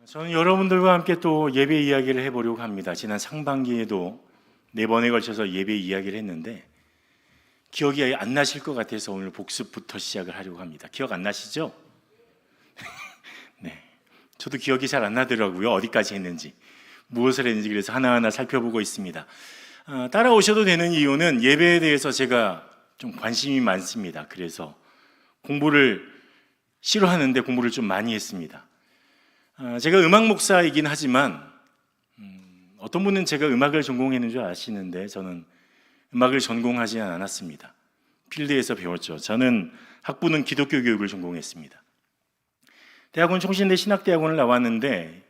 저는 여러분들과 함께 또 예배 이야기를 해보려고 합니다. 지난 상반기에도 4번에 걸쳐서 예배 이야기를 했는데 기억이 안 나실 것 같아서 오늘 복습부터 시작을 하려고 합니다. 기억 안 나시죠? 네, 저도 기억이 잘 안 나더라고요. 어디까지 했는지, 무엇을 했는지. 그래서 하나하나 살펴보고 있습니다. 따라오셔도 되는 이유는 예배에 대해서 제가 좀 관심이 많습니다. 그래서 공부를 싫어하는데 공부를 좀 많이 했습니다. 제가 음악 목사이긴 하지만 어떤 분은 제가 음악을 전공했는 줄 아시는데 저는 음악을 전공하지 않았습니다. 필드에서 배웠죠. 저는 학부는 기독교 교육을 전공했습니다. 대학원 총신대 신학대학원을 나왔는데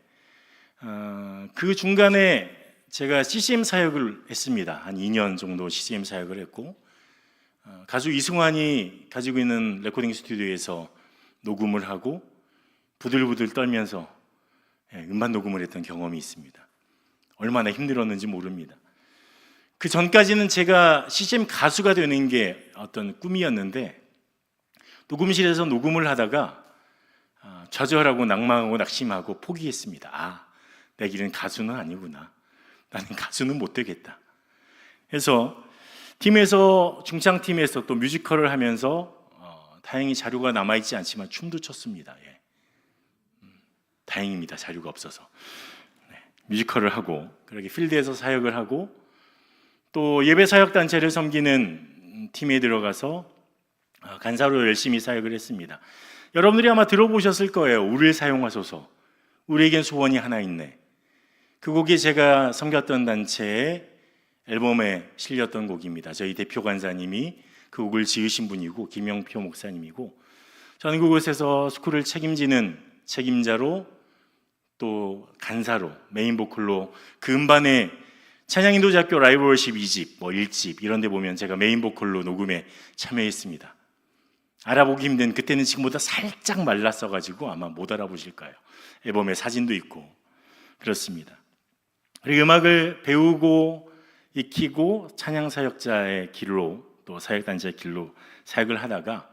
그 중간에 제가 CCM 사역을 했습니다. 한 2년 정도 CCM 사역을 했고 가수 이승환이 가지고 있는 레코딩 스튜디오에서 녹음을 하고 부들부들 떨면서 음반 녹음을 했던 경험이 있습니다. 얼마나 힘들었는지 모릅니다. 그 전까지는 제가 CCM 가수가 되는 게 어떤 꿈이었는데 녹음실에서 녹음을 하다가 좌절하고 낭망하고 낙심하고 포기했습니다. 내 길은 가수는 아니구나. 나는 가수는 못 되겠다. 그래서 팀에서, 중창팀에서 또 뮤지컬을 하면서 다행히 자료가 남아있지 않지만 춤도 췄습니다. 다행입니다. 자료가 없어서. 뮤지컬을 하고 그렇게 필드에서 사역을 하고 또 예배 사역 단체를 섬기는 팀에 들어가서 간사로 열심히 사역을 했습니다. 여러분들이 아마 들어보셨을 거예요. 우리를 사용하소서. 우리에겐 소원이 하나 있네. 그 곡이 제가 섬겼던 단체의 앨범에 실렸던 곡입니다. 저희 대표 간사님이 그 곡을 지으신 분이고 김영표 목사님이고 저는 그곳에서 스쿨을 책임지는 책임자로 또 간사로 메인 보컬로 그 음반에 찬양인도자학교 라이브 월십 2집, 1집 이런 데 보면 제가 메인 보컬로 녹음에 참여했습니다. 알아보기 힘든, 그때는 지금보다 살짝 말랐어가지고 아마 못 알아보실 거예요. 앨범에 사진도 있고 그렇습니다. 그리고 음악을 배우고 익히고 찬양 사역자의 길로 또 사역단체의 길로 사역을 하다가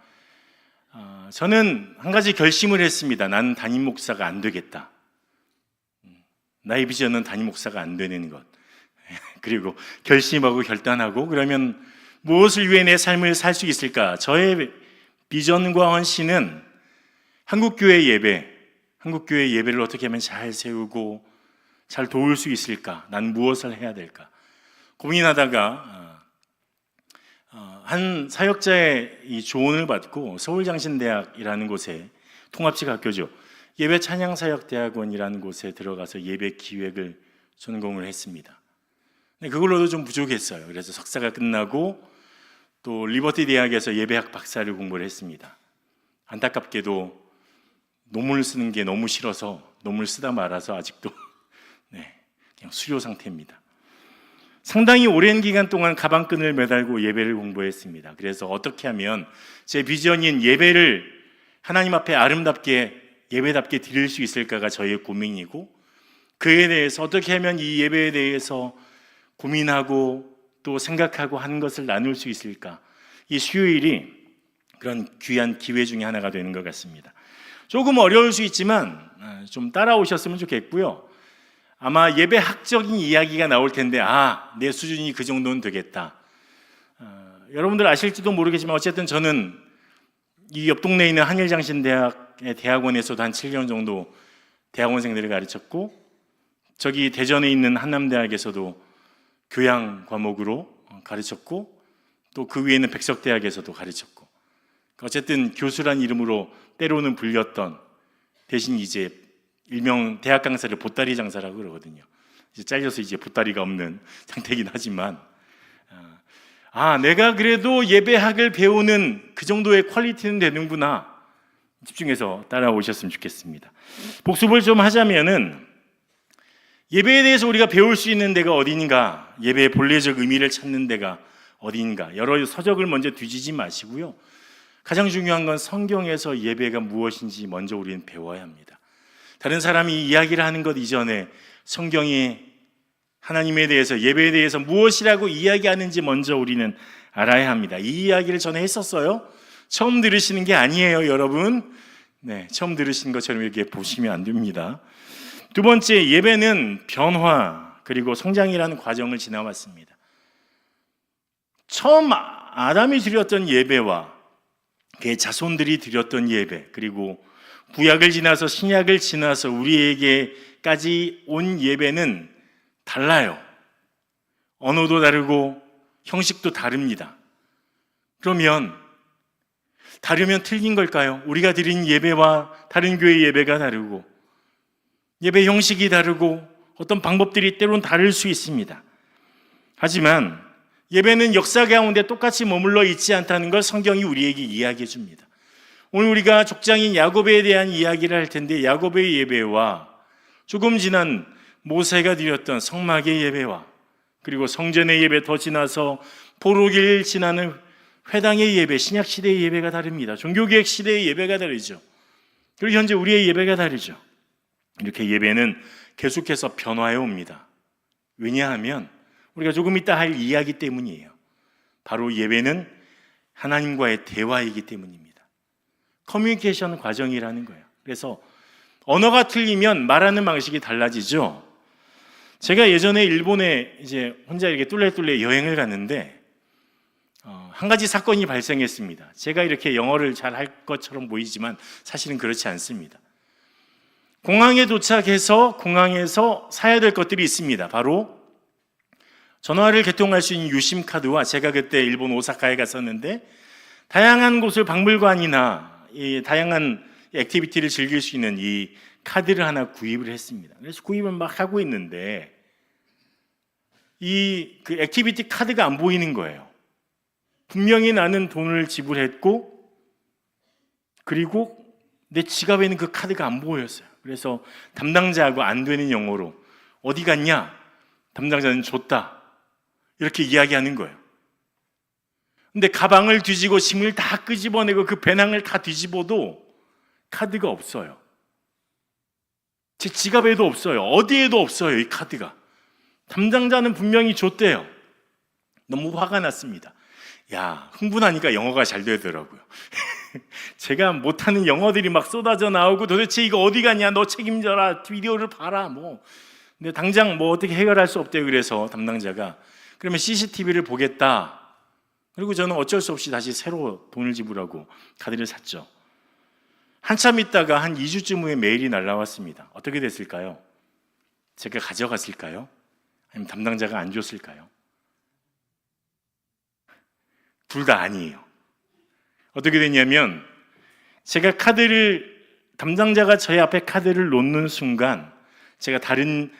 저는 한 가지 결심을 했습니다. 나는 담임 목사가 안 되겠다. 나의 비전은 담임 목사가 안 되는 것. 그리고 결심하고 결단하고 그러면 무엇을 위해 내 삶을 살 수 있을까? 저의 비전과 헌신은 한국교회 예배를 어떻게 하면 잘 세우고 잘 도울 수 있을까? 난 무엇을 해야 될까? 고민하다가 한 사역자의 이 조언을 받고 서울장신대학이라는 곳에 통합식 학교죠. 예배 찬양사역대학원이라는 곳에 들어가서 예배 기획을 전공을 했습니다. 그걸로도 좀 부족했어요. 그래서 석사가 끝나고 또 리버티 대학에서 예배학 박사를 공부를 했습니다. 안타깝게도 논문을 쓰는 게 너무 싫어서 논문을 쓰다 말아서 아직도 그냥 수료 상태입니다. 상당히 오랜 기간 동안 가방끈을 매달고 예배를 공부했습니다. 그래서 어떻게 하면 제 비전인 예배를 하나님 앞에 아름답게 예배답게 드릴 수 있을까가 저의 고민이고 그에 대해서 어떻게 하면 이 예배에 대해서 고민하고 또 생각하고 하는 것을 나눌 수 있을까? 이 수요일이 그런 귀한 기회 중에 하나가 되는 것 같습니다. 조금 어려울 수 있지만 좀 따라오셨으면 좋겠고요. 아마 예배학적인 이야기가 나올 텐데 내 수준이 그 정도는 되겠다. 여러분들 아실지도 모르겠지만 어쨌든 저는 이 옆 동네에 있는 한일장신대학의 대학원에서도 한 7년 정도 대학원생들을 가르쳤고 저기 대전에 있는 한남대학에서도 교양 과목으로 가르쳤고 또 그 위에는 백석대학에서도 가르쳤고 어쨌든 교수란 이름으로 때로는 불렸던 대신 이제 일명 대학 강사를 보따리 장사라고 그러거든요. 이제 잘려서 이제 보따리가 없는 상태이긴 하지만 내가 그래도 예배학을 배우는 그 정도의 퀄리티는 되는구나. 집중해서 따라오셨으면 좋겠습니다. 복습을 좀 하자면은 예배에 대해서 우리가 배울 수 있는 데가 어딘가, 예배의 본래적 의미를 찾는 데가 어딘가, 여러 서적을 먼저 뒤지지 마시고요. 가장 중요한 건 성경에서 예배가 무엇인지 먼저 우리는 배워야 합니다. 다른 사람이 이야기를 하는 것 이전에 성경이 하나님에 대해서, 예배에 대해서 무엇이라고 이야기하는지 먼저 우리는 알아야 합니다. 이 이야기를 전에 했었어요. 처음 들으시는 게 아니에요, 여러분. 처음 들으신 것처럼 이렇게 보시면 안 됩니다. 두 번째, 예배는 변화 그리고 성장이라는 과정을 지나왔습니다. 처음 아담이 드렸던 예배와 그의 자손들이 드렸던 예배, 그리고 구약을 지나서 신약을 지나서 우리에게까지 온 예배는 달라요. 언어도 다르고 형식도 다릅니다. 그러면 다르면 틀린 걸까요? 우리가 드린 예배와 다른 교회 예배가 다르고 예배 형식이 다르고 어떤 방법들이 때론 다를 수 있습니다. 하지만 예배는 역사 가운데 똑같이 머물러 있지 않다는 걸 성경이 우리에게 이야기해 줍니다. 오늘 우리가 족장인 야곱에 대한 이야기를 할 텐데, 야곱의 예배와 조금 지난 모세가 드렸던 성막의 예배와 그리고 성전의 예배, 더 지나서 포로기를 지나는 회당의 예배, 신약시대의 예배가 다릅니다. 종교개혁 시대의 예배가 다르죠. 그리고 현재 우리의 예배가 다르죠. 이렇게 예배는 계속해서 변화해 옵니다. 왜냐하면 우리가 조금 이따 할 이야기 때문이에요. 바로 예배는 하나님과의 대화이기 때문입니다. 커뮤니케이션 과정이라는 거예요. 그래서 언어가 틀리면 말하는 방식이 달라지죠. 제가 예전에 일본에 이제 혼자 이렇게 뚫레뚫레 여행을 갔는데 한 가지 사건이 발생했습니다. 제가 이렇게 영어를 잘 할 것처럼 보이지만 사실은 그렇지 않습니다. 공항에 도착해서 공항에서 사야 될 것들이 있습니다. 바로 전화를 개통할 수 있는 유심 카드와, 제가 그때 일본 오사카에 갔었는데 다양한 곳을 박물관이나 이 다양한 액티비티를 즐길 수 있는 이 카드를 하나 구입을 했습니다. 그래서 구입을 막 하고 있는데 그 액티비티 카드가 안 보이는 거예요. 분명히 나는 돈을 지불했고 그리고 내 지갑에 있는 그 카드가 안 보였어요. 그래서 담당자하고 안 되는 영어로 어디 갔냐? 담당자는 줬다. 이렇게 이야기하는 거예요. 근데 가방을 뒤지고 짐을 다 끄집어내고 그 배낭을 다 뒤집어도 카드가 없어요. 제 지갑에도 없어요. 어디에도 없어요, 이 카드가. 담당자는 분명히 줬대요. 너무 화가 났습니다. 야, 흥분하니까 영어가 잘 되더라고요. 제가 못하는 영어들이 막 쏟아져 나오고, 도대체 이거 어디 갔냐? 너 책임져라. 비디오를 봐라. 근데 당장 어떻게 해결할 수 없대요. 그래서 담당자가 그러면 CCTV를 보겠다. 그리고 저는 어쩔 수 없이 다시 새로 돈을 지불하고 카드를 샀죠. 한참 있다가 한 2주쯤 후에 메일이 날라왔습니다. 어떻게 됐을까요? 제가 가져갔을까요? 아니면 담당자가 안 줬을까요? 둘 다 아니에요. 어떻게 됐냐면 제가 담당자가 저희 앞에 카드를 놓는 순간 제가 다른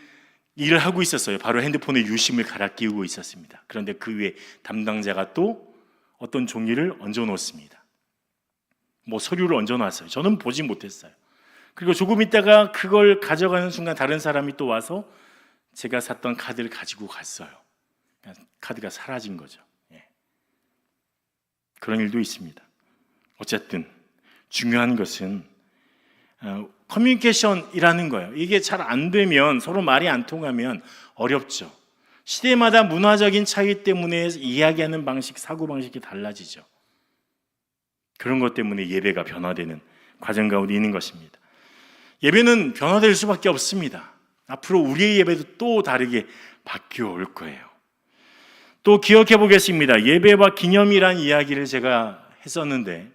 일을 하고 있었어요. 바로 핸드폰에 유심을 갈아 끼우고 있었습니다. 그런데 그 위에 담당자가 또 어떤 종이를 얹어 놓습니다. 서류를 얹어 놨어요. 저는 보지 못했어요. 그리고 조금 있다가 그걸 가져가는 순간 다른 사람이 또 와서 제가 샀던 카드를 가지고 갔어요. 카드가 사라진 거죠. 그런 일도 있습니다. 어쨌든 중요한 것은 커뮤니케이션이라는 거예요. 이게 잘 안 되면, 서로 말이 안 통하면 어렵죠. 시대마다 문화적인 차이 때문에 이야기하는 방식, 사고방식이 달라지죠. 그런 것 때문에 예배가 변화되는 과정 가운데 있는 것입니다. 예배는 변화될 수밖에 없습니다. 앞으로 우리의 예배도 또 다르게 바뀌어 올 거예요. 또 기억해 보겠습니다. 예배와 기념이란 이야기를 제가 했었는데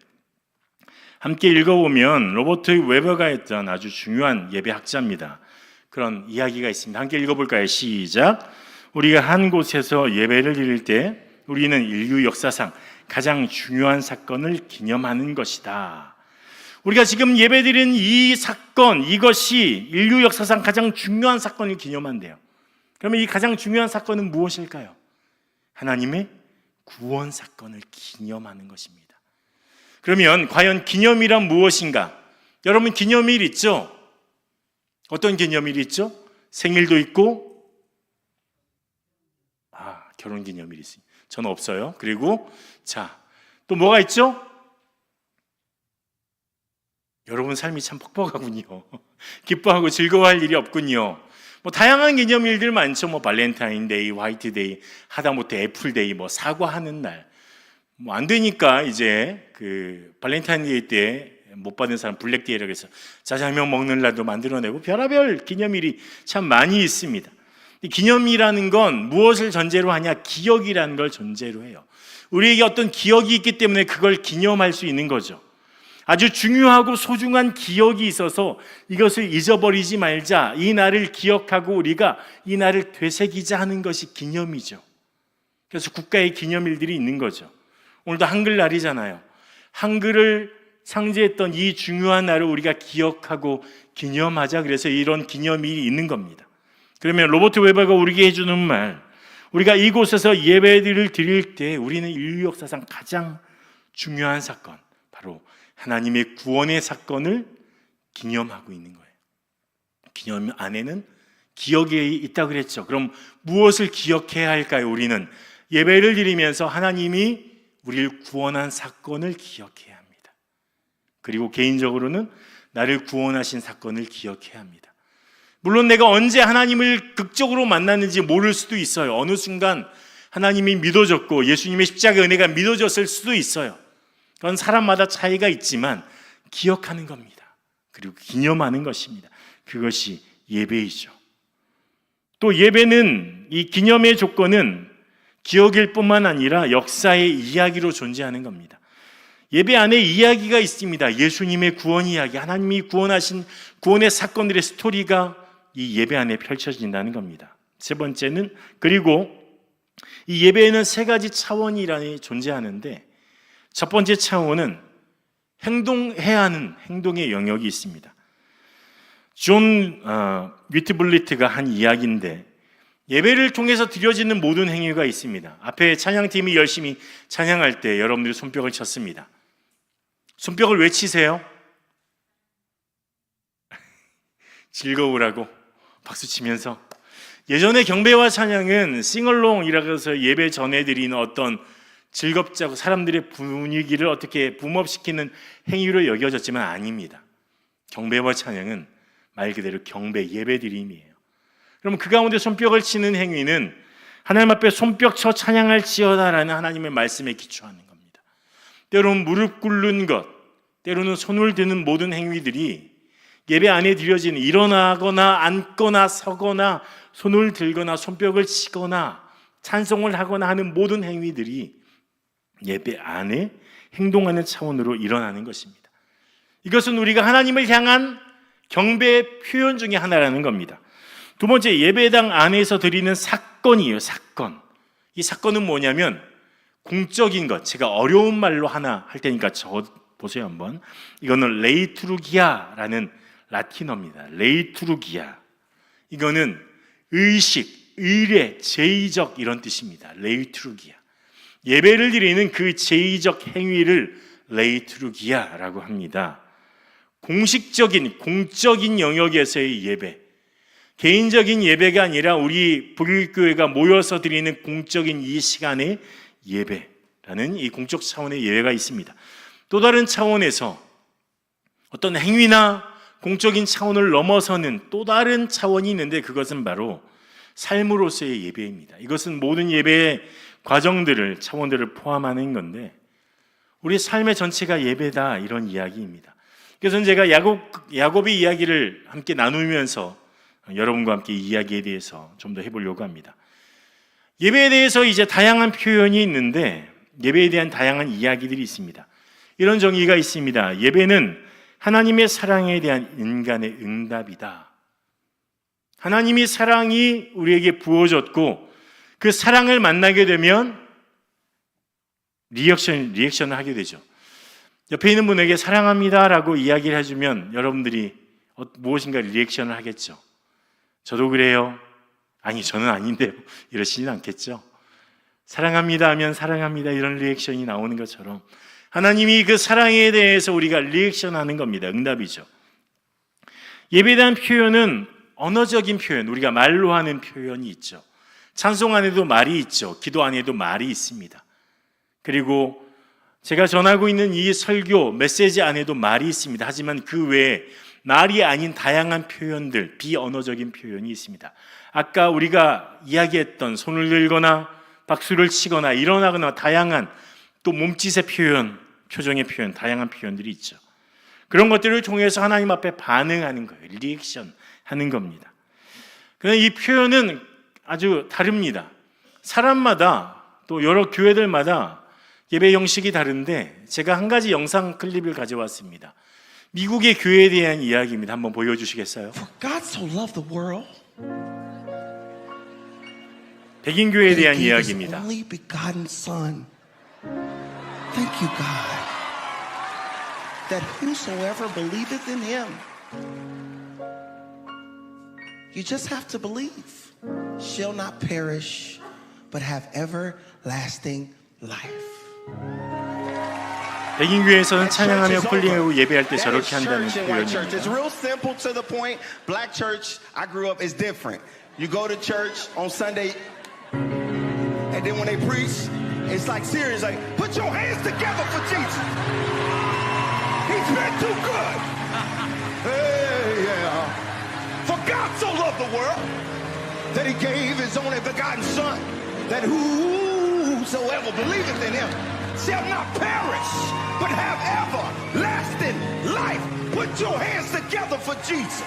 함께 읽어보면 로버트 웨버가 했던 아주 중요한 예배학자입니다. 그런 이야기가 있습니다. 함께 읽어볼까요? 시작. 우리가 한 곳에서 예배를 드릴 때 우리는 인류 역사상 가장 중요한 사건을 기념하는 것이다. 우리가 지금 예배드린 이 사건, 이것이 인류 역사상 가장 중요한 사건을 기념한대요. 그러면 이 가장 중요한 사건은 무엇일까요? 하나님의 구원 사건을 기념하는 것입니다. 그러면 과연 기념이란 무엇인가? 여러분 기념일 있죠? 어떤 기념일이 있죠? 생일도 있고 결혼 기념일이 있습니다. 저는 없어요. 그리고 또 뭐가 있죠? 여러분 삶이 참 퍽퍽하군요. 기뻐하고 즐거워할 일이 없군요. 다양한 기념일들 많죠. 발렌타인데이, 화이트데이, 하다못해 애플데이, 사과하는 날. 안 되니까 이제 그 발렌타인데이 때 못 받은 사람 블랙데이라고 해서 짜장면 먹는 날도 만들어내고 별의별 기념일이 참 많이 있습니다. 기념이라는 건 무엇을 전제로 하냐? 기억이라는 걸 전제로 해요. 우리에게 어떤 기억이 있기 때문에 그걸 기념할 수 있는 거죠. 아주 중요하고 소중한 기억이 있어서 이것을 잊어버리지 말자, 이 날을 기억하고 우리가 이 날을 되새기자 하는 것이 기념이죠. 그래서 국가의 기념일들이 있는 거죠. 오늘도 한글날이잖아요. 한글을 상징했던 이 중요한 날을 우리가 기억하고 기념하자, 그래서 이런 기념일이 있는 겁니다. 그러면 로버트 웨버가 우리에게 해주는 말, 우리가 이곳에서 예배를 드릴 때 우리는 인류 역사상 가장 중요한 사건, 바로 하나님의 구원의 사건을 기념하고 있는 거예요. 기념 안에는 기억이 있다고 그랬죠. 그럼 무엇을 기억해야 할까요? 우리는 예배를 드리면서 하나님이 우리를 구원한 사건을 기억해야 합니다. 그리고 개인적으로는 나를 구원하신 사건을 기억해야 합니다. 물론 내가 언제 하나님을 극적으로 만났는지 모를 수도 있어요. 어느 순간 하나님이 믿어졌고 예수님의 십자가 은혜가 믿어졌을 수도 있어요. 그건 사람마다 차이가 있지만 기억하는 겁니다. 그리고 기념하는 것입니다. 그것이 예배이죠. 또 예배는, 이 기념의 조건은 기억일 뿐만 아니라 역사의 이야기로 존재하는 겁니다. 예배 안에 이야기가 있습니다. 예수님의 구원 이야기, 하나님이 구원하신 구원의 사건들의 스토리가 이 예배 안에 펼쳐진다는 겁니다. 세 번째는, 그리고 이 예배에는 세 가지 차원이 존재하는데, 첫 번째 차원은 행동해야 하는 행동의 영역이 있습니다. 존 위트블리트가 한 이야기인데, 예배를 통해서 드려지는 모든 행위가 있습니다. 앞에 찬양팀이 열심히 찬양할 때 여러분들이 손뼉을 쳤습니다. 손뼉을 왜 치세요? 즐거우라고 박수치면서. 예전에 경배와 찬양은 싱얼롱이라고 해서 예배 전에 드리는 어떤 즐겁자고 사람들의 분위기를 어떻게 붐업시키는 행위로 여겨졌지만 아닙니다. 경배와 찬양은 말 그대로 경배, 예배 드림이에요. 그럼 그 가운데 손뼉을 치는 행위는 하나님 앞에 손뼉 쳐 찬양할지어다라는 하나님의 말씀에 기초하는 겁니다. 때로는 무릎 꿇는 것, 때로는 손을 드는 모든 행위들이 예배 안에 드려지는, 일어나거나 앉거나 서거나 손을 들거나 손뼉을 치거나 찬송을 하거나 하는 모든 행위들이 예배 안에 행동하는 차원으로 일어나는 것입니다. 이것은 우리가 하나님을 향한 경배의 표현 중에 하나라는 겁니다. 두 번째, 예배당 안에서 드리는 사건이에요. 사건. 이 사건은 뭐냐면 공적인 것. 제가 어려운 말로 하나 할 테니까 적어보세요 한번. 이거는 레이투르기아라는 라틴어입니다. 레이투르기아. 이거는 의식, 의례, 제의적 이런 뜻입니다. 레이투르기아. 예배를 드리는 그 제의적 행위를 레이투르기아라고 합니다. 공식적인, 공적인 영역에서의 예배, 개인적인 예배가 아니라 우리 불교회가 모여서 드리는 공적인 이 시간의 예배라는 이 공적 차원의 예배가 있습니다. 또 다른 차원에서 어떤 행위나 공적인 차원을 넘어서는 또 다른 차원이 있는데, 그것은 바로 삶으로서의 예배입니다. 이것은 모든 예배의 과정들을, 차원들을 포함하는 건데, 우리 삶의 전체가 예배다, 이런 이야기입니다. 그래서 제가 야곱의 이야기를 함께 나누면서 여러분과 함께 이 이야기에 대해서 좀 더 해보려고 합니다. 예배에 대해서 이제 다양한 표현이 있는데, 예배에 대한 다양한 이야기들이 있습니다. 이런 정의가 있습니다. 예배는 하나님의 사랑에 대한 인간의 응답이다. 하나님이 사랑이 우리에게 부어졌고 그 사랑을 만나게 되면 리액션을 하게 되죠. 옆에 있는 분에게 사랑합니다라고 이야기를 해주면 여러분들이 무엇인가 리액션을 하겠죠. 저도 그래요. 아니, 저는 아닌데요. 이러시진 않겠죠. 사랑합니다 하면 사랑합니다, 이런 리액션이 나오는 것처럼 하나님이 그 사랑에 대해서 우리가 리액션하는 겁니다. 응답이죠. 예배에 대한 표현은 언어적인 표현, 우리가 말로 하는 표현이 있죠. 찬송 안에도 말이 있죠. 기도 안에도 말이 있습니다. 그리고 제가 전하고 있는 이 설교, 메시지 안에도 말이 있습니다. 하지만 그 외에 말이 아닌 다양한 표현들, 비언어적인 표현이 있습니다. 아까 우리가 이야기했던 손을 들거나 박수를 치거나 일어나거나 다양한 또 몸짓의 표현, 표정의 표현, 다양한 표현들이 있죠. 그런 것들을 통해서 하나님 앞에 반응하는 거예요. 리액션 하는 겁니다. 그런데 이 표현은 아주 다릅니다. 사람마다 또 여러 교회들마다 예배 형식이 다른데 제가 한 가지 영상 클립을 가져왔습니다. 미국의 교회에 대한 이야기입니다. 한번 보여주시겠어요? For God so loved the world 백인 교회에 that 대한 he gave his 이야기입니다. only begotten Son. Thank you, God. That whosoever believeth in him, you just have to believe, shall not perish, but have everlasting life. 백인 교회에서는 찬양하며 콜링하고 예배할 때 저렇게 한다는 It's 표현입니다. real simple to the point. Black church I grew up is different. You go to church on Sunday, and then when they preach, it's like serious. Like, put your hands together for Jesus. He's been too good. Hey, yeah. For God so loved the world that He gave His only begotten Son, that whosoever believeth in Him shall not perish, but have everlasting life. Put your hands together for Jesus.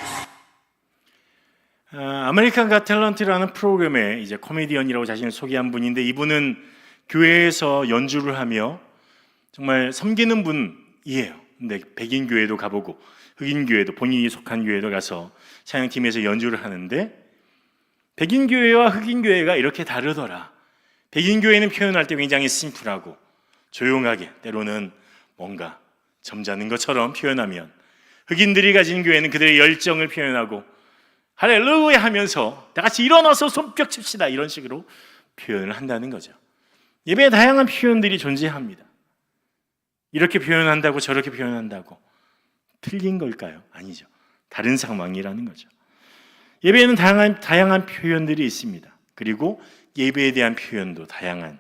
아메리칸 갓 탤런트라는 프로그램에 이제 코미디언이라고 자신을 소개한 분인데 이분은 교회에서 연주를 하며 정말 섬기는 분이에요. 근데 백인 교회도 가보고 흑인 교회도 본인이 속한 교회도 가서 찬양팀에서 연주를 하는데 백인 교회와 흑인 교회가 이렇게 다르더라. 백인 교회는 표현할 때 굉장히 심플하고 조용하게 때로는 뭔가 점잖은 것처럼 표현하면 흑인들이 가진 교회는 그들의 열정을 표현하고 할렐루야 하면서 다 같이 일어나서 손뼉 칩시다 이런 식으로 표현을 한다는 거죠. 예배에 다양한 표현들이 존재합니다. 이렇게 표현한다고 저렇게 표현한다고 틀린 걸까요? 아니죠. 다른 상황이라는 거죠. 예배에는 다양한 표현들이 있습니다. 그리고 예배에 대한 표현도 다양한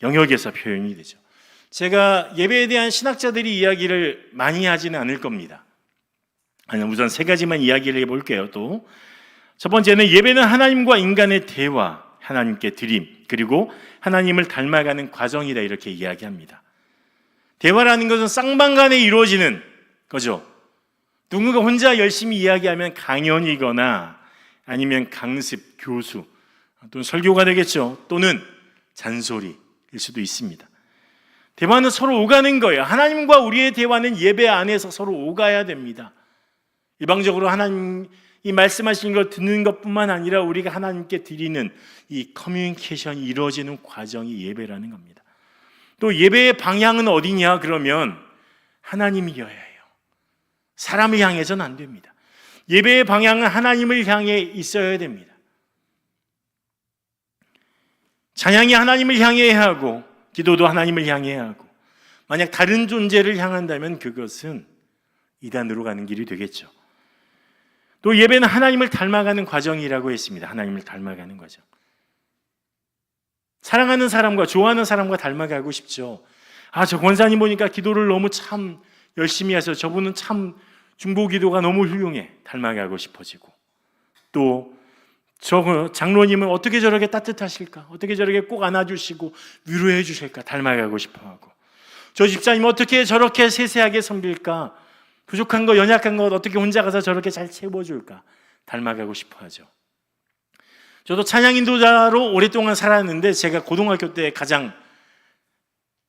영역에서 표현이 되죠. 제가 예배에 대한 신학자들이 이야기를 많이 하지는 않을 겁니다. 우선 세 가지만 이야기를 해볼게요. 또 첫 번째는 예배는 하나님과 인간의 대화, 하나님께 드림, 그리고 하나님을 닮아가는 과정이다 이렇게 이야기합니다. 대화라는 것은 쌍방간에 이루어지는 거죠. 누군가 혼자 열심히 이야기하면 강연이거나 아니면 강습, 교수 또는 설교가 되겠죠. 또는 잔소리일 수도 있습니다. 대화는 서로 오가는 거예요. 하나님과 우리의 대화는 예배 안에서 서로 오가야 됩니다. 일방적으로 하나님이 말씀하시는 걸 듣는 것뿐만 아니라 우리가 하나님께 드리는 이 커뮤니케이션이 이루어지는 과정이 예배라는 겁니다. 또 예배의 방향은 어디냐 그러면 하나님이어야 해요. 사람을 향해서는 안 됩니다. 예배의 방향은 하나님을 향해 있어야 됩니다. 찬양이 하나님을 향해야 하고 기도도 하나님을 향해야 하고 만약 다른 존재를 향한다면 그것은 이단으로 가는 길이 되겠죠. 또 예배는 하나님을 닮아가는 과정이라고 했습니다. 하나님을 닮아가는 과정. 사랑하는 사람과 좋아하는 사람과 닮아가고 싶죠. 저 권사님 보니까 기도를 너무 참 열심히 해서 저분은 참 중보기도가 너무 훌륭해. 닮아가고 싶어지고 또 저 장로님은 어떻게 저렇게 따뜻하실까? 어떻게 저렇게 꼭 안아주시고 위로해 주실까? 닮아가고 싶어하고 저 집사님 어떻게 저렇게 세세하게 섬길까? 부족한 거 연약한 것 어떻게 혼자 가서 저렇게 잘 채워줄까? 닮아가고 싶어하죠. 저도 찬양 인도자로 오랫동안 살았는데 제가 고등학교 때 가장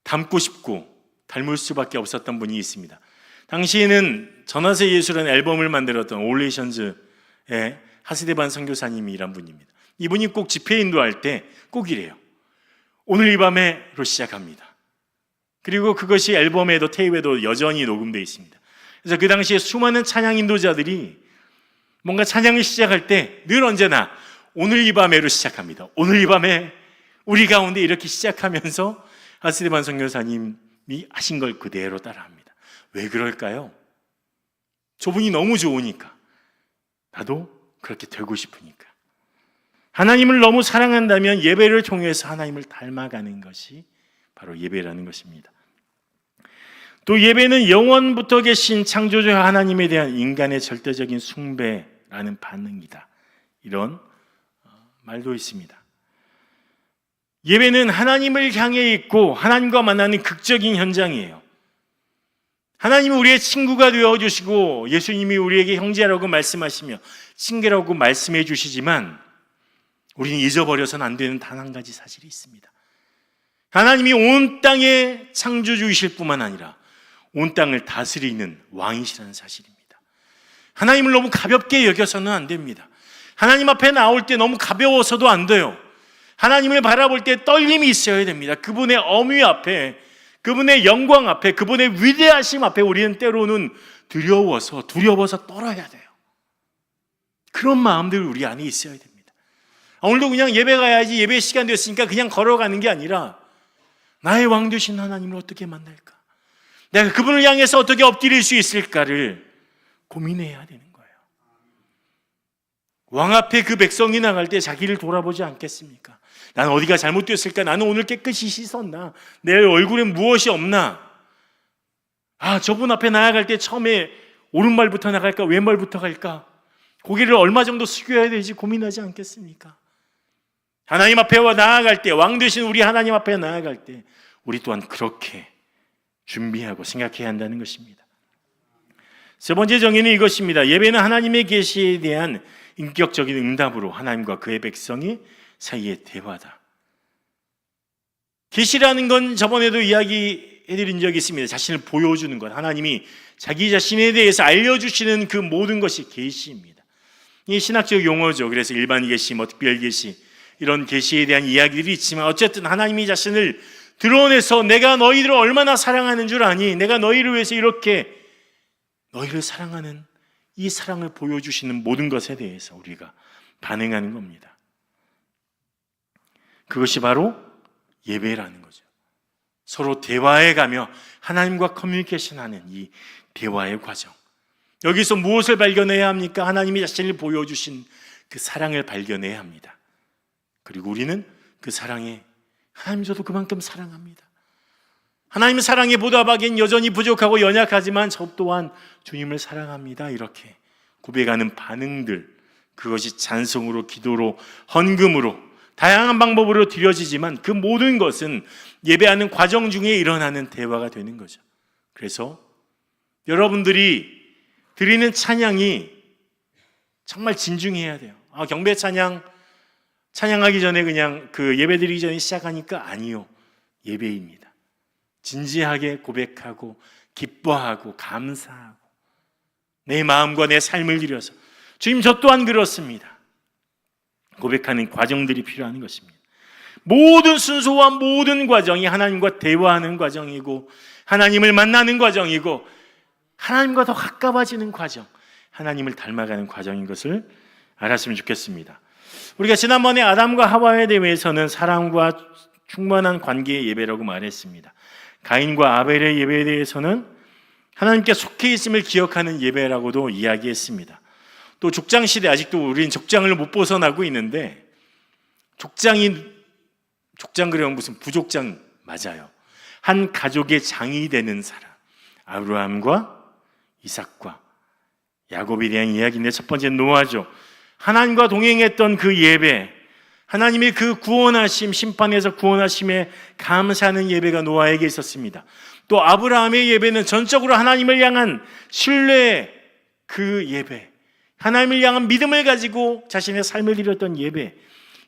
닮고 싶고 닮을 수밖에 없었던 분이 있습니다. 당시에는 전화세 예수라는 앨범을 만들었던 올레이션즈의 하스데반 선교사님이란 분입니다. 이분이 꼭 집회 인도할 때 꼭 이래요. 오늘 이 밤에로 시작합니다. 그리고 그것이 앨범에도 테이프에도 여전히 녹음되어 있습니다. 그래서 그 당시에 수많은 찬양 인도자들이 뭔가 찬양을 시작할 때 늘 언제나 오늘 이 밤에로 시작합니다. 오늘 이 밤에 우리 가운데 이렇게 시작하면서 하스데반 선교사님이 하신 걸 그대로 따라합니다. 왜 그럴까요? 저분이 너무 좋으니까. 나도 그렇게 되고 싶으니까. 하나님을 너무 사랑한다면 예배를 통해서 하나님을 닮아가는 것이 바로 예배라는 것입니다. 또 예배는 영원부터 계신 창조주 하나님에 대한 인간의 절대적인 숭배라는 반응이다. 이런 말도 있습니다. 예배는 하나님을 향해 있고 하나님과 만나는 극적인 현장이에요. 하나님이 우리의 친구가 되어주시고 예수님이 우리에게 형제라고 말씀하시며 친구라고 말씀해 주시지만 우리는 잊어버려서는 안 되는 단 한 가지 사실이 있습니다. 하나님이 온 땅의 창조주이실 뿐만 아니라 온 땅을 다스리는 왕이시라는 사실입니다. 하나님을 너무 가볍게 여겨서는 안 됩니다. 하나님 앞에 나올 때 너무 가벼워서도 안 돼요. 하나님을 바라볼 때 떨림이 있어야 됩니다. 그분의 어미 앞에, 그분의 영광 앞에, 그분의 위대하심 앞에 우리는 때로는 두려워서 떨어야 돼요. 그런 마음들 우리 안에 있어야 됩니다. 오늘도 그냥 예배 가야지, 예배 시간 됐으니까 그냥 걸어가는 게 아니라 나의 왕 되신 하나님을 어떻게 만날까? 내가 그분을 향해서 어떻게 엎드릴 수 있을까를 고민해야 되는 거예요. 왕 앞에 그 백성이 나갈 때 자기를 돌아보지 않겠습니까? 나는 어디가 잘못됐을까? 나는 오늘 깨끗이 씻었나? 내 얼굴에 무엇이 없나? 저분 앞에 나아갈 때 처음에 오른발부터 나갈까? 왼발부터 갈까? 고개를 얼마 정도 숙여야 되지 고민하지 않겠습니까? 하나님 앞에 나아갈 때, 왕 되신 우리 하나님 앞에 나아갈 때 우리 또한 그렇게 준비하고 생각해야 한다는 것입니다. 세 번째 정의는 이것입니다. 예배는 하나님의 계시에 대한 인격적인 응답으로 하나님과 그의 백성이 사이의 대화다. 계시라는 건 저번에도 이야기해드린 적이 있습니다. 자신을 보여주는 것, 하나님이 자기 자신에 대해서 알려주시는 그 모든 것이 계시입니다. 이 신학적 용어죠. 그래서 일반 계시, 특별 계시, 이런 계시에 대한 이야기들이 있지만 어쨌든 하나님이 자신을 드러내서 내가 너희들을 얼마나 사랑하는 줄 아니? 내가 너희를 위해서 이렇게 너희를 사랑하는 이 사랑을 보여주시는 모든 것에 대해서 우리가 반응하는 겁니다. 그것이 바로 예배라는 거죠. 서로 대화해 가며 하나님과 커뮤니케이션하는 이 대화의 과정. 여기서 무엇을 발견해야 합니까? 하나님이 자신을 보여주신 그 사랑을 발견해야 합니다. 그리고 우리는 그 사랑에 하나님 저도 그만큼 사랑합니다. 하나님의 사랑에 보답하기엔 여전히 부족하고 연약하지만 저 또한 주님을 사랑합니다. 이렇게 고백하는 반응들, 그것이 찬송으로, 기도로, 헌금으로 다양한 방법으로 드려지지만 그 모든 것은 예배하는 과정 중에 일어나는 대화가 되는 거죠. 그래서 여러분들이 드리는 찬양이 정말 진중해야 돼요. 경배 찬양하기 전에 그냥 그 예배 드리기 전에 시작하니까 아니요. 예배입니다. 진지하게 고백하고 기뻐하고 감사하고 내 마음과 내 삶을 들여서 주님 저 또한 그렇습니다. 고백하는 과정들이 필요한 것입니다. 모든 순서와 모든 과정이 하나님과 대화하는 과정이고 하나님을 만나는 과정이고 하나님과 더 가까워지는 과정, 하나님을 닮아가는 과정인 것을 알았으면 좋겠습니다. 우리가 지난번에 아담과 하와에 대해서는 사랑과 충만한 관계의 예배라고 말했습니다. 가인과 아벨의 예배에 대해서는 하나님께 속해 있음을 기억하는 예배라고도 이야기했습니다. 또 족장시대, 아직도 우리는 족장을 못 벗어나고 있는데 족장 그러면 무슨 부족장 맞아요. 한 가족의 장이 되는 사람, 아브라함과 이삭과 야곱에 대한 이야기인데 첫 번째 노아죠. 하나님과 동행했던 그 예배, 하나님의 그 구원하심, 심판에서 구원하심에 감사하는 예배가 노아에게 있었습니다. 또 아브라함의 예배는 전적으로 하나님을 향한 신뢰의 그 예배, 하나님을 향한 믿음을 가지고 자신의 삶을 드렸던 예배,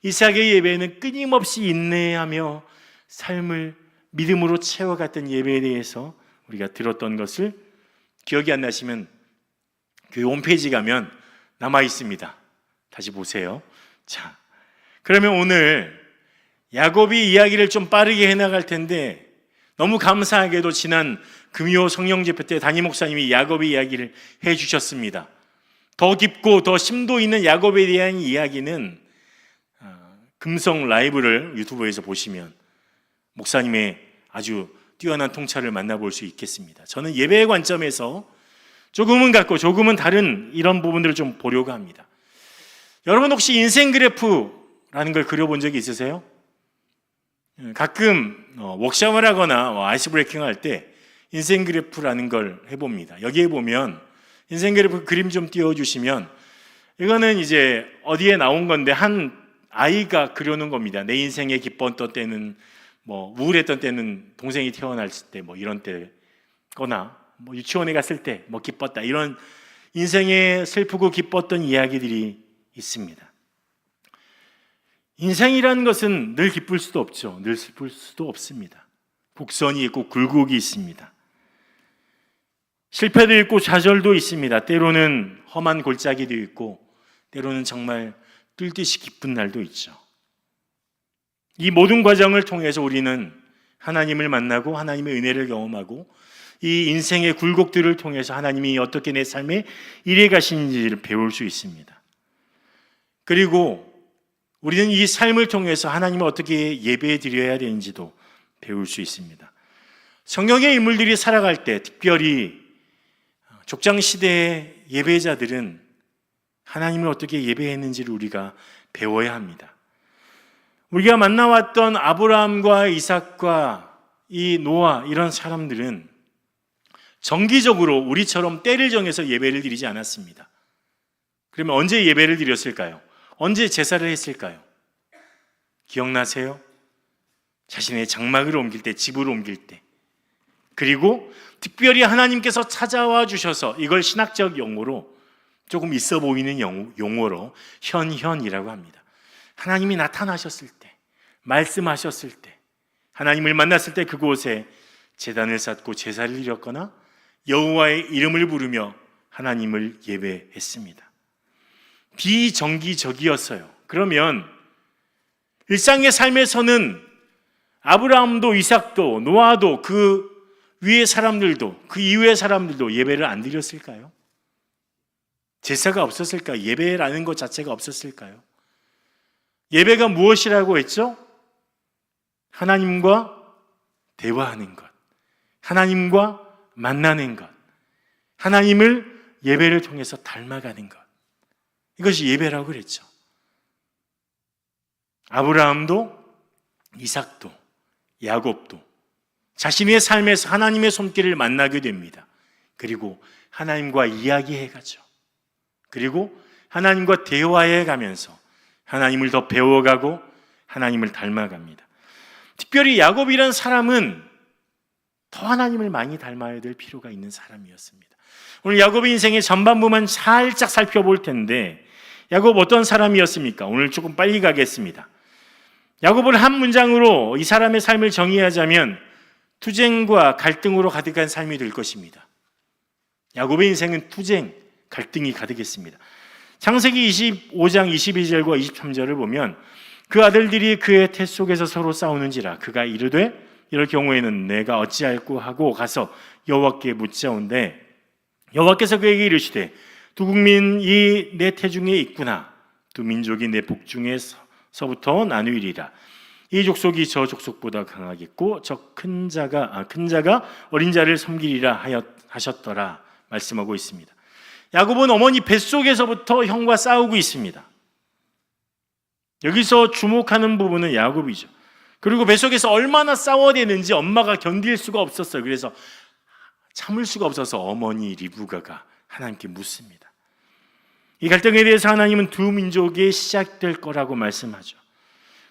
이삭의 예배는 끊임없이 인내하며 삶을 믿음으로 채워갔던 예배에 대해서 우리가 들었던 것을 기억이 안 나시면 교회 홈페이지 가면 남아 있습니다. 다시 보세요. 자, 그러면 오늘 야곱이 이야기를 좀 빠르게 해나갈 텐데 너무 감사하게도 지난 금요 성령집회 때 담임 목사님이 야곱의 이야기를 해주셨습니다. 더 깊고 더 심도 있는 야곱에 대한 이야기는 금성 라이브를 유튜브에서 보시면 목사님의 아주 뛰어난 통찰을 만나볼 수 있겠습니다. 저는 예배의 관점에서 조금은 같고 조금은 다른 이런 부분들을 좀 보려고 합니다. 여러분 혹시 인생 그래프라는 걸 그려본 적이 있으세요? 가끔 워크숍을 하거나 아이스 브레이킹 할 때 인생 그래프라는 걸 해봅니다. 여기에 보면 인생 그래프 그림 좀 띄워주시면 이거는 이제 어디에 나온 건데 한 아이가 그려놓은 겁니다. 내 인생의 기뻤던 때는 우울했던 때는 동생이 태어날 때 이런 때거나 뭐 유치원에 갔을 때 뭐 기뻤다, 이런 인생에 슬프고 기뻤던 이야기들이 있습니다. 인생이라는 것은 늘 기쁠 수도 없죠. 늘 슬플 수도 없습니다. 곡선이 있고 굴곡이 있습니다. 실패도 있고 좌절도 있습니다. 때로는 험한 골짜기도 있고 때로는 정말 뜰 듯이 기쁜 날도 있죠. 이 모든 과정을 통해서 우리는 하나님을 만나고 하나님의 은혜를 경험하고 이 인생의 굴곡들을 통해서 하나님이 어떻게 내 삶에 일해 가시는지를 배울 수 있습니다. 그리고 우리는 이 삶을 통해서 하나님을 어떻게 예배해 드려야 되는지도 배울 수 있습니다. 성경의 인물들이 살아갈 때, 특별히 족장시대의 예배자들은 하나님을 어떻게 예배했는지를 우리가 배워야 합니다. 우리가 만나왔던 아브라함과 이삭과 이 노아, 이런 사람들은 정기적으로 우리처럼 때를 정해서 예배를 드리지 않았습니다. 그러면 언제 예배를 드렸을까요? 언제 제사를 했을까요? 기억나세요? 자신의 장막을 옮길 때, 집을 옮길 때, 그리고 특별히 하나님께서 찾아와 주셔서, 이걸 신학적 용어로 조금 있어 보이는 용어로 현현이라고 합니다. 하나님이 나타나셨을 때, 말씀하셨을 때, 하나님을 만났을 때 그곳에 제단을 쌓고 제사를 드렸거나 여호와의 이름을 부르며 하나님을 예배했습니다. 비정기적이었어요. 그러면 일상의 삶에서는 아브라함도 이삭도 노아도 그 위의 사람들도 그 이후의 사람들도 예배를 안 드렸을까요? 제사가 없었을까요? 예배라는 것 자체가 없었을까요? 예배가 무엇이라고 했죠? 하나님과 대화하는 것, 하나님과 만나는 것, 하나님을 예배를 통해서 닮아가는 것, 이것이 예배라고 그랬죠. 아브라함도 이삭도 야곱도 자신의 삶에서 하나님의 손길을 만나게 됩니다. 그리고 하나님과 이야기해가죠. 그리고 하나님과 대화해 가면서 하나님을 더 배워가고 하나님을 닮아갑니다. 특별히 야곱이라는 사람은 더 하나님을 많이 닮아야 될 필요가 있는 사람이었습니다. 오늘 야곱의 인생의 전반부만 살짝 살펴볼 텐데, 야곱 어떤 사람이었습니까? 오늘 조금 빨리 가겠습니다. 야곱을 한 문장으로 이 사람의 삶을 정의하자면 투쟁과 갈등으로 가득한 삶이 될 것입니다. 야곱의 인생은 투쟁, 갈등이 가득했습니다. 창세기 25장 22절과 23절을 보면 그 아들들이 그의 태 속에서 서로 싸우는지라 그가 이르되 이럴 경우에는 내가 어찌할꼬 하고 가서 여호와께 묻자온대 여호와께서 그에게 이르시되 두 국민이 내 태중에 있구나 두 민족이 내 복중에서부터 나누리라 이 족속이 저 족속보다 강하겠고 저 큰 자가 어린 자를 섬기리라 하셨더라 말씀하고 있습니다. 야곱은 어머니 뱃속에서부터 형과 싸우고 있습니다. 여기서 주목하는 부분은 야곱이죠. 그리고 뱃속에서 얼마나 싸워대는지 엄마가 견딜 수가 없었어요. 그래서 참을 수가 없어서 어머니 리브가가 하나님께 묻습니다. 이 갈등에 대해서 하나님은 두 민족이 시작될 거라고 말씀하죠.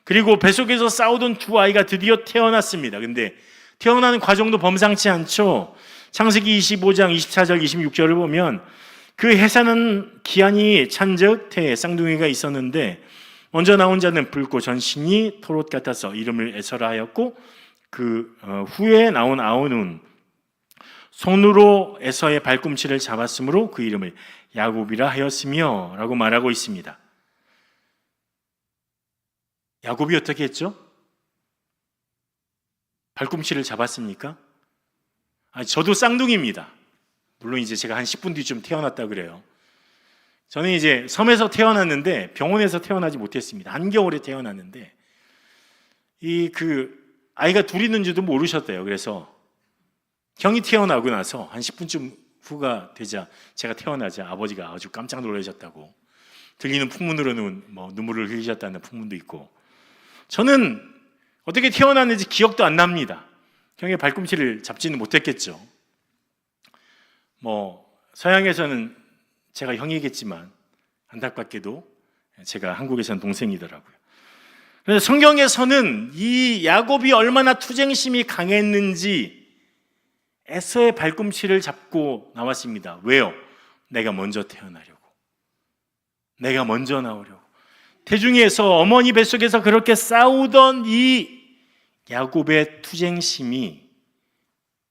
그리고 뱃속에서 싸우던 두 아이가 드디어 태어났습니다. 근데 태어나는 과정도 범상치 않죠. 창세기 25장 24절 26절을 보면 그 해산은 기한이 찬즉 태에 쌍둥이가 있었는데 먼저 나온 자는 붉고 전신이 토롯 같아서 이름을 에서라 하였고 그 후에 나온 아우는 손으로 에서의 발꿈치를 잡았으므로 그 이름을 야곱이라 하였으며 라고 말하고 있습니다. 야곱이 어떻게 했죠? 발꿈치를 잡았습니까? 저도 쌍둥이입니다. 물론 이제 제가 한 10분 뒤쯤 태어났다 그래요. 저는 이제 섬에서 태어났는데 병원에서 태어나지 못했습니다. 한겨울에 태어났는데 아이가 둘 있는지도 모르셨대요. 그래서 형이 태어나고 나서 한 10분쯤 후가 되자 제가 태어나자 아버지가 아주 깜짝 놀라셨다고 들리는 풍문으로는 뭐 눈물을 흘리셨다는 풍문도 있고 저는 어떻게 태어났는지 기억도 안 납니다. 형의 발꿈치를 잡지는 못했겠죠. 서양에서는 제가 형이겠지만 안타깝게도 제가 한국에서는 동생이더라고요. 그래서 성경에서는 이 야곱이 얼마나 투쟁심이 강했는지 에서의 발꿈치를 잡고 나왔습니다. 왜요? 내가 먼저 태어나려고. 내가 먼저 나오려고. 태중에서 어머니 뱃속에서 그렇게 싸우던 이 야곱의 투쟁심이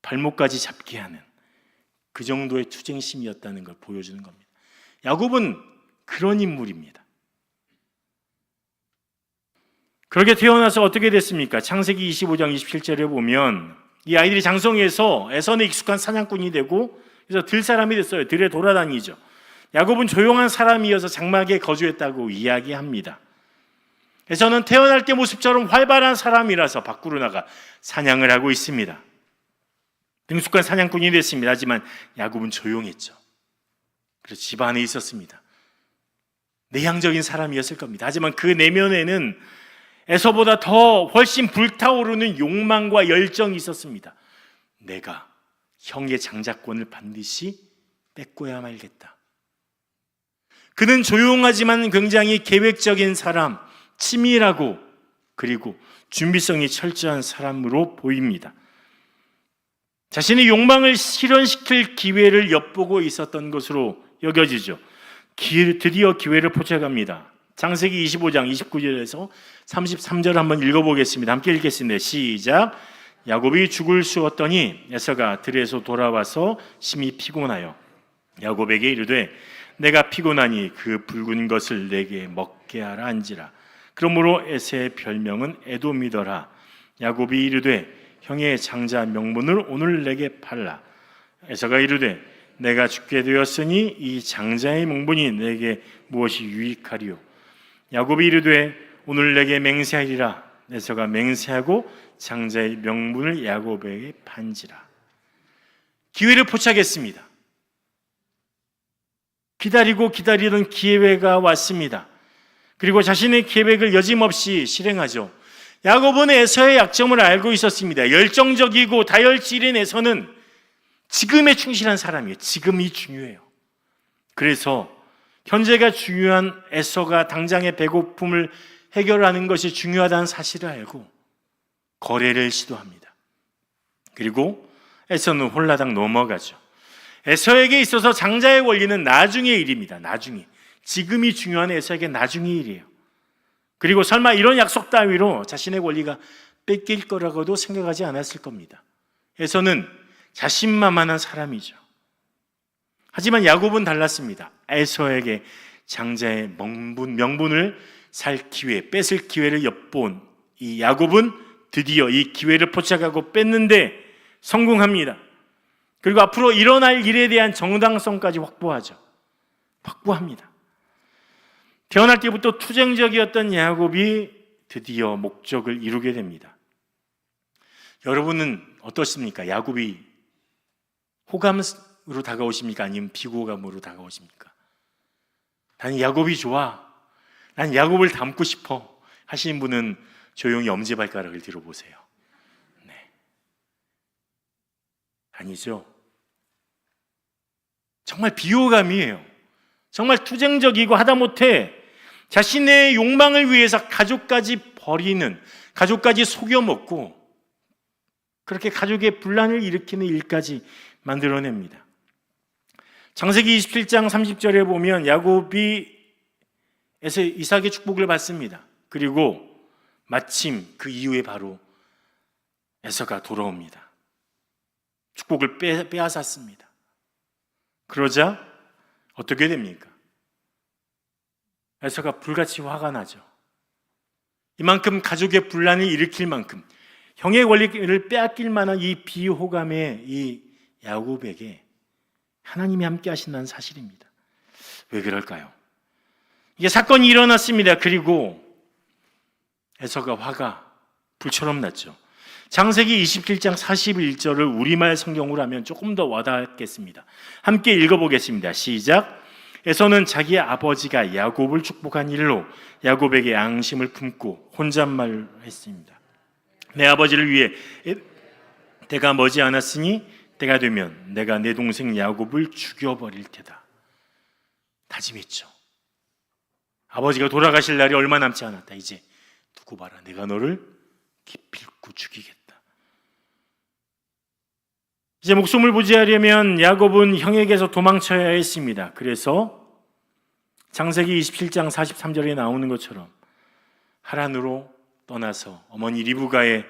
발목까지 잡게 하는 그 정도의 투쟁심이었다는 걸 보여주는 겁니다. 야곱은 그런 인물입니다. 그렇게 태어나서 어떻게 됐습니까? 창세기 25장 27절에 보면 이 아이들이 장성해서 에서는 익숙한 사냥꾼이 되고 그래서 들사람이 됐어요. 들에 돌아다니죠. 야곱은 조용한 사람이어서 장막에 거주했다고 이야기합니다. 에서는 태어날 때 모습처럼 활발한 사람이라서 밖으로 나가 사냥을 하고 있습니다. 능숙한 사냥꾼이 됐습니다. 하지만 야곱은 조용했죠. 그래서 집 안에 있었습니다. 내향적인 사람이었을 겁니다. 하지만 그 내면에는 에서보다 더 훨씬 불타오르는 욕망과 열정이 있었습니다. 내가 형의 장자권을 반드시 뺏고야 말겠다. 그는 조용하지만 굉장히 계획적인 사람, 치밀하고 그리고 준비성이 철저한 사람으로 보입니다. 자신의 욕망을 실현시킬 기회를 엿보고 있었던 것으로 여겨지죠. 드디어 기회를 포착합니다. 창세기 25장 29절에서 33절 한번 읽어보겠습니다. 함께 읽겠습니다. 시작. 야곱이 죽을 쑤었더니 에서가 들에서 돌아와서 심히 피곤하여 야곱에게 이르되 내가 피곤하니 그 붉은 것을 내게 먹게 하라 한지라. 그러므로 에서의 별명은 에돔이더라. 야곱이 이르되 형의 장자 명분을 오늘 내게 팔라. 에서가 이르되 내가 죽게 되었으니 이 장자의 명분이 내게 무엇이 유익하리요. 야곱이 이르되 오늘 내게 맹세하리라. 에서가 맹세하고 장자의 명분을 야곱에게 판지라. 기회를 포착했습니다. 기다리고 기다리던 기회가 왔습니다. 그리고 자신의 계획을 여짐없이 실행하죠. 야곱은 에서의 약점을 알고 있었습니다. 열정적이고 다혈질인 에서는 지금에 충실한 사람이에요. 지금이 중요해요. 그래서 현재가 중요한 에서가 당장의 배고픔을 해결하는 것이 중요하다는 사실을 알고 거래를 시도합니다. 그리고 에서는 홀라당 넘어가죠. 에서에게 있어서 장자의 권리는 나중의 일입니다. 나중에. 지금이 중요한 에서에게 나중의 일이에요. 그리고 설마 이런 약속 따위로 자신의 권리가 뺏길 거라고도 생각하지 않았을 겁니다. 에서는 자신만만한 사람이죠. 하지만 야곱은 달랐습니다. 에서에게 장자의 명분을 살 기회, 뺏을 기회를 엿본 이 야곱은 드디어 이 기회를 포착하고 뺐는데 성공합니다. 그리고 앞으로 일어날 일에 대한 정당성까지 확보합니다. 태어날 때부터 투쟁적이었던 야곱이 드디어 목적을 이루게 됩니다. 여러분은 어떻습니까? 야곱이 호감으로 다가오십니까? 아니면 비호감으로 다가오십니까? 나는 야곱이 좋아. 난 야곱을 닮고 싶어 하시는 분은 조용히 엄지발가락을 들어보세요. 네. 아니죠. 정말 비호감이에요. 정말 투쟁적이고 하다못해 자신의 욕망을 위해서 가족까지 버리는, 가족까지 속여먹고 그렇게 가족의 분란을 일으키는 일까지 만들어냅니다. 창세기 27장 30절에 보면 야곱이 이삭의 축복을 받습니다. 그리고 마침 그 이후에 바로 에서가 돌아옵니다. 축복을 빼앗았습니다. 그러자 어떻게 됩니까? 에서가 불같이 화가 나죠. 이만큼 가족의 분란을 일으킬 만큼 형의 권리를 빼앗길 만한 이 비호감의 이 야곱에게 하나님이 함께 하신다는 사실입니다. 왜 그럴까요? 이게 사건이 일어났습니다. 그리고 에서가 화가 불처럼 났죠. 창세기 27장 41절을 우리말 성경으로 하면 조금 더 와닿겠습니다. 함께 읽어보겠습니다. 시작. 에서는 자기 아버지가 야곱을 축복한 일로 야곱에게 양심을 품고 혼잣말을 했습니다. 내 아버지를 위해 때가 머지 않았으니 때가 되면 내가 내 동생 야곱을 죽여버릴 테다. 다짐했죠. 아버지가 돌아가실 날이 얼마 남지 않았다. 이제 두고 봐라. 내가 너를 기필코 죽이겠다. 이제 목숨을 부지하려면 야곱은 형에게서 도망쳐야 했습니다. 그래서 창세기 27장 43절에 나오는 것처럼 하란으로 떠나서 어머니 리브가의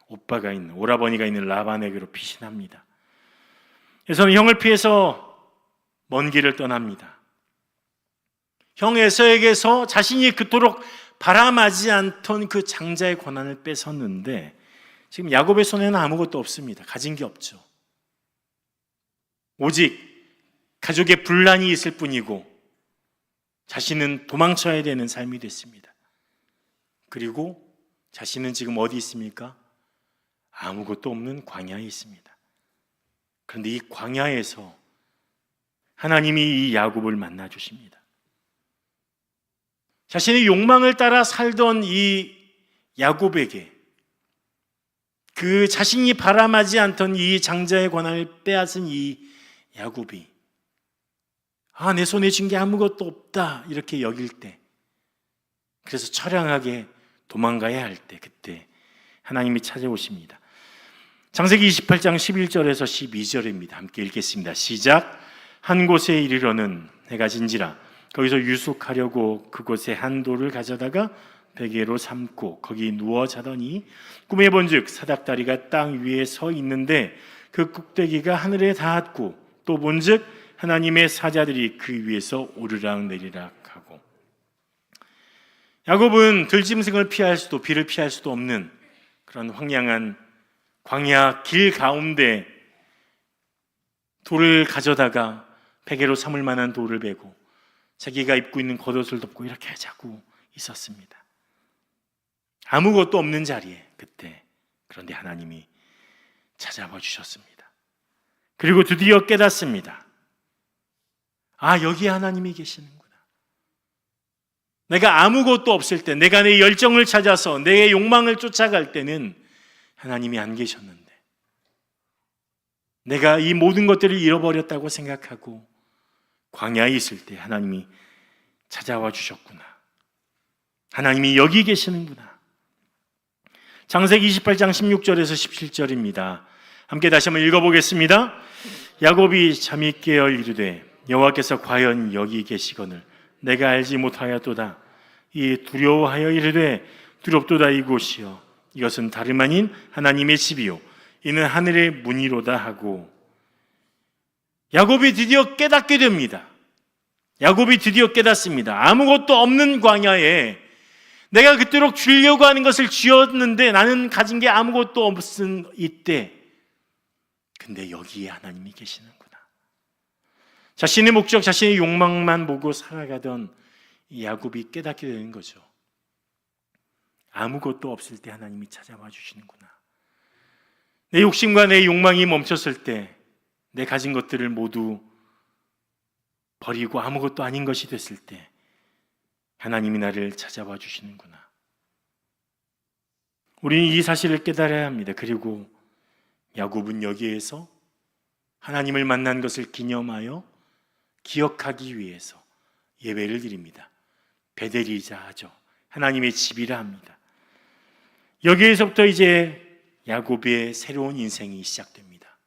오빠가 있는, 오라버니가 있는 라반에게로 피신합니다. 그래서 형을 피해서 먼 길을 떠납니다. 형 에서에게서 자신이 그토록 바람하지 않던 그 장자의 권한을 뺏었는데 지금 야곱의 손에는 아무것도 없습니다. 가진 게 없죠. 오직 가족의 분란이 있을 뿐이고 자신은 도망쳐야 되는 삶이 됐습니다. 그리고 자신은 지금 어디 있습니까? 아무것도 없는 광야에 있습니다. 그런데 이 광야에서 하나님이 이 야곱을 만나 주십니다. 자신의 욕망을 따라 살던 이 야곱에게 그 자신이 바람하지 않던 이 장자의 권한을 빼앗은 이 야곱이 내 손에 쥔 게 아무것도 없다 이렇게 여길 때, 그래서 처량하게 도망가야 할 때, 그때 하나님이 찾아오십니다. 창세기 28장 11절에서 12절입니다. 함께 읽겠습니다. 시작. 한 곳에 이르러는 해가 진지라 거기서 유숙하려고 그곳에 한 돌을 가져다가 베개로 삼고 거기 누워 자더니 꿈에 본즉 사닥다리가 땅 위에 서 있는데 그 꼭대기가 하늘에 닿았고 또 본즉 하나님의 사자들이 그 위에서 오르락 내리락 하고. 야곱은 들짐승을 피할 수도 비를 피할 수도 없는 그런 황량한 광야 길 가운데 돌을 가져다가 베개로 삼을 만한 돌을 베고 자기가 입고 있는 겉옷을 덮고 이렇게 자고 있었습니다. 아무것도 없는 자리에 그때, 그런데 하나님이 찾아와 주셨습니다. 그리고 드디어 깨닫습니다. 여기 하나님이 계시는구나. 내가 아무것도 없을 때, 내가 내 열정을 찾아서 내 욕망을 쫓아갈 때는 하나님이 안 계셨는데, 내가 이 모든 것들을 잃어버렸다고 생각하고 광야에 있을 때 하나님이 찾아와 주셨구나. 하나님이 여기 계시는구나. 창세기 28장 16절에서 17절입니다. 함께 다시 한번 읽어보겠습니다. 야곱이 잠이 깨어 이르되 여호와께서 과연 여기 계시거늘 내가 알지 못하였도다. 이 두려워하여 이르되 두렵도다. 이곳이여 이것은 다름 아닌 하나님의 집이요 이는 하늘의 문이로다 하고, 야곱이 드디어 깨닫게 됩니다. 야곱이 드디어 깨닫습니다. 아무것도 없는 광야에 내가 그토록 주려고 하는 것을 쥐었는데 나는 가진 게 아무것도 없은 이때, 근데 여기에 하나님이 계시는구나. 자신의 목적, 자신의 욕망만 보고 살아가던 이 야곱이 깨닫게 되는 거죠. 아무것도 없을 때 하나님이 찾아와 주시는구나. 내 욕심과 내 욕망이 멈췄을 때, 내 가진 것들을 모두 버리고 아무것도 아닌 것이 됐을 때 하나님이 나를 찾아와 주시는구나. 우리는 이 사실을 깨달아야 합니다. 그리고 야곱은 여기에서 하나님을 만난 것을 기념하여 기억하기 위해서 예배를 드립니다. 베델이자 하죠. 하나님의 집이라 합니다. 여기에서부터 이제 야곱의 새로운 인생이 시작됩니다.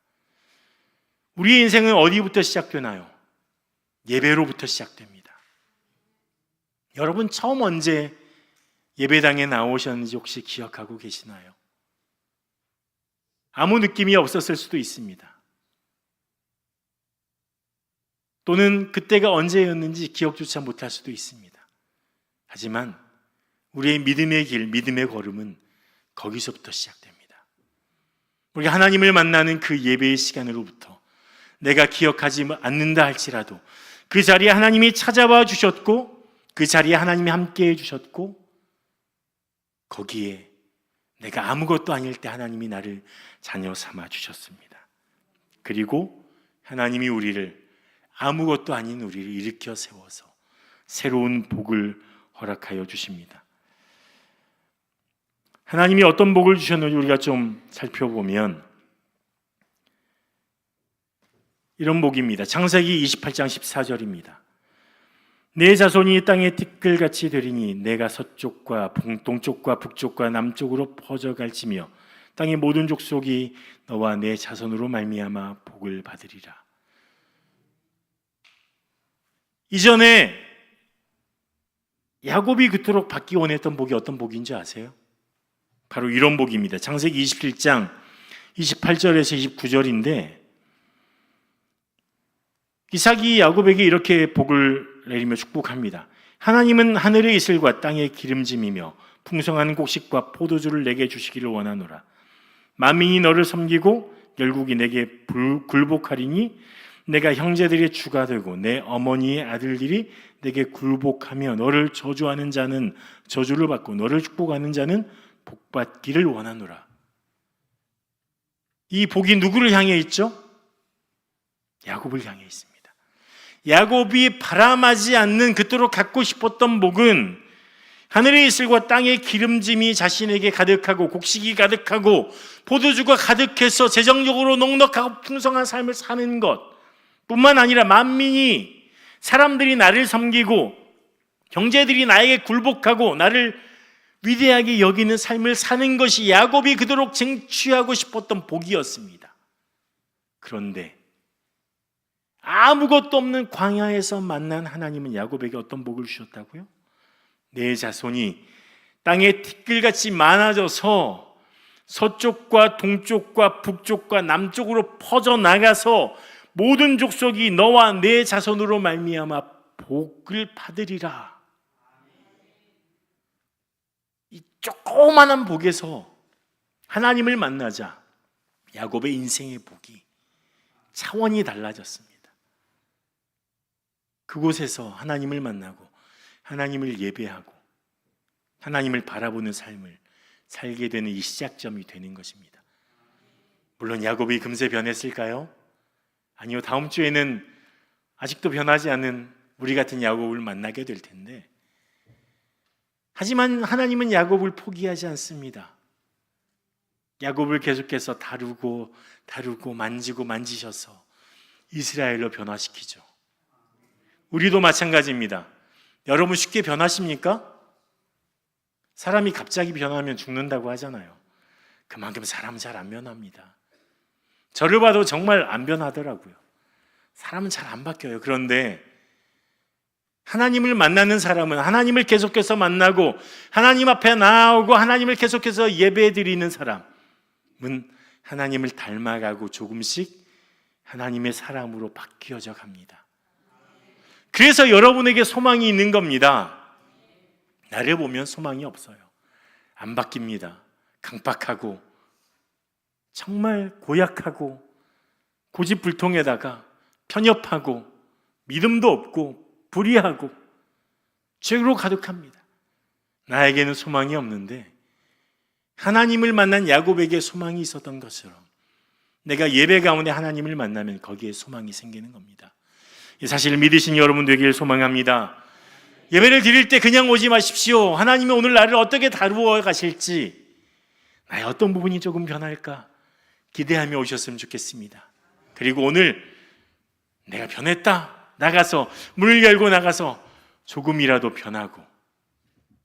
우리의 인생은 어디부터 시작되나요? 예배로부터 시작됩니다. 여러분 처음 언제 예배당에 나오셨는지 혹시 기억하고 계시나요? 아무 느낌이 없었을 수도 있습니다. 또는 그때가 언제였는지 기억조차 못할 수도 있습니다. 하지만 우리의 믿음의 길, 믿음의 걸음은 거기서부터 시작됩니다. 우리가 하나님을 만나는 그 예배의 시간으로부터 내가 기억하지 않는다 할지라도 그 자리에 하나님이 찾아와 주셨고 그 자리에 하나님이 함께해 주셨고 거기에 내가 아무것도 아닐 때 하나님이 나를 자녀 삼아 주셨습니다. 그리고 하나님이 우리를 아무것도 아닌 우리를 일으켜 세워서 새로운 복을 허락하여 주십니다. 하나님이 어떤 복을 주셨는지 우리가 좀 살펴보면 이런 복입니다. 창세기 28장 14절입니다. 내 자손이 땅의 티끌같이 되리니 내가 서쪽과 동쪽과 북쪽과 남쪽으로 퍼져갈지며 땅의 모든 족속이 너와 내 자손으로 말미암아 복을 받으리라. 이전에 야곱이 그토록 받기 원했던 복이 어떤 복인지 아세요? 바로 이런 복입니다. 창세기 27장 28절에서 29절인데 이삭이 야곱에게 이렇게 복을 내리며 축복합니다. 하나님은 하늘의 이슬과 땅의 기름짐이며 풍성한 곡식과 포도주를 내게 주시기를 원하노라. 만민이 너를 섬기고 열국이 내게 굴복하리니 내가 형제들의 주가 되고 내 어머니의 아들들이 내게 굴복하며 너를 저주하는 자는 저주를 받고 너를 축복하는 자는 복받기를 원하노라. 이 복이 누구를 향해 있죠? 야곱을 향해 있습니다. 야곱이 바람하지 않는 그토록 갖고 싶었던 복은 하늘의 이슬과 땅의 기름짐이 자신에게 가득하고 곡식이 가득하고 포도주가 가득해서 재정적으로 넉넉하고 풍성한 삶을 사는 것 뿐만 아니라 만민이 사람들이 나를 섬기고 형제들이 나에게 굴복하고 나를 위대하게 여기는 삶을 사는 것이 야곱이 그토록 쟁취하고 싶었던 복이었습니다. 그런데 아무것도 없는 광야에서 만난 하나님은 야곱에게 어떤 복을 주셨다고요? 내 자손이 땅에 티끌같이 많아져서 서쪽과 동쪽과 북쪽과 남쪽으로 퍼져나가서 모든 족속이 너와 내 자손으로 말미암아 복을 받으리라. 이 조그마한 복에서 하나님을 만나자 야곱의 인생의 복이 차원이 달라졌습니다. 그곳에서 하나님을 만나고 하나님을 예배하고 하나님을 바라보는 삶을 살게 되는 이 시작점이 되는 것입니다. 물론 야곱이 금세 변했을까요? 아니요, 다음 주에는 아직도 변하지 않은 우리 같은 야곱을 만나게 될 텐데, 하지만 하나님은 야곱을 포기하지 않습니다. 야곱을 계속해서 다루고 만지고 만지셔서 이스라엘로 변화시키죠. 우리도 마찬가지입니다. 여러분 쉽게 변하십니까? 사람이 갑자기 변하면 죽는다고 하잖아요. 그만큼 사람은 잘 안 변합니다. 저를 봐도 정말 안 변하더라고요. 사람은 잘 안 바뀌어요. 그런데 하나님을 만나는 사람은 하나님을 계속해서 만나고 하나님 앞에 나오고 하나님을 계속해서 예배드리는 사람은 하나님을 닮아가고 조금씩 하나님의 사람으로 바뀌어져 갑니다. 그래서 여러분에게 소망이 있는 겁니다. 나를 보면 소망이 없어요. 안 바뀝니다. 강박하고 정말 고약하고 고집불통에다가 편협하고 믿음도 없고 불의하고 죄로 가득합니다. 나에게는 소망이 없는데 하나님을 만난 야곱에게 소망이 있었던 것처럼 내가 예배 가운데 하나님을 만나면 거기에 소망이 생기는 겁니다. 이 사실을 믿으신 여러분 되기를 소망합니다. 예배를 드릴 때 그냥 오지 마십시오. 하나님이 오늘 나를 어떻게 다루어 가실지, 나의 어떤 부분이 조금 변할까 기대하며 오셨으면 좋겠습니다. 그리고 오늘 내가 변했다, 나가서 문을 열고 나가서 조금이라도 변하고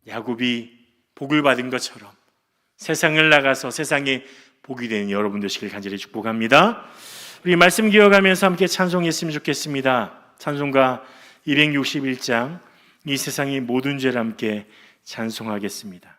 야곱이 복을 받은 것처럼 세상을 나가서 세상에 복이 되는 여러분 되시길 간절히 축복합니다. 우리 말씀 기억하면서 함께 찬송했으면 좋겠습니다. 찬송가 261장 이 세상의 모든 죄를 함께 찬송하겠습니다.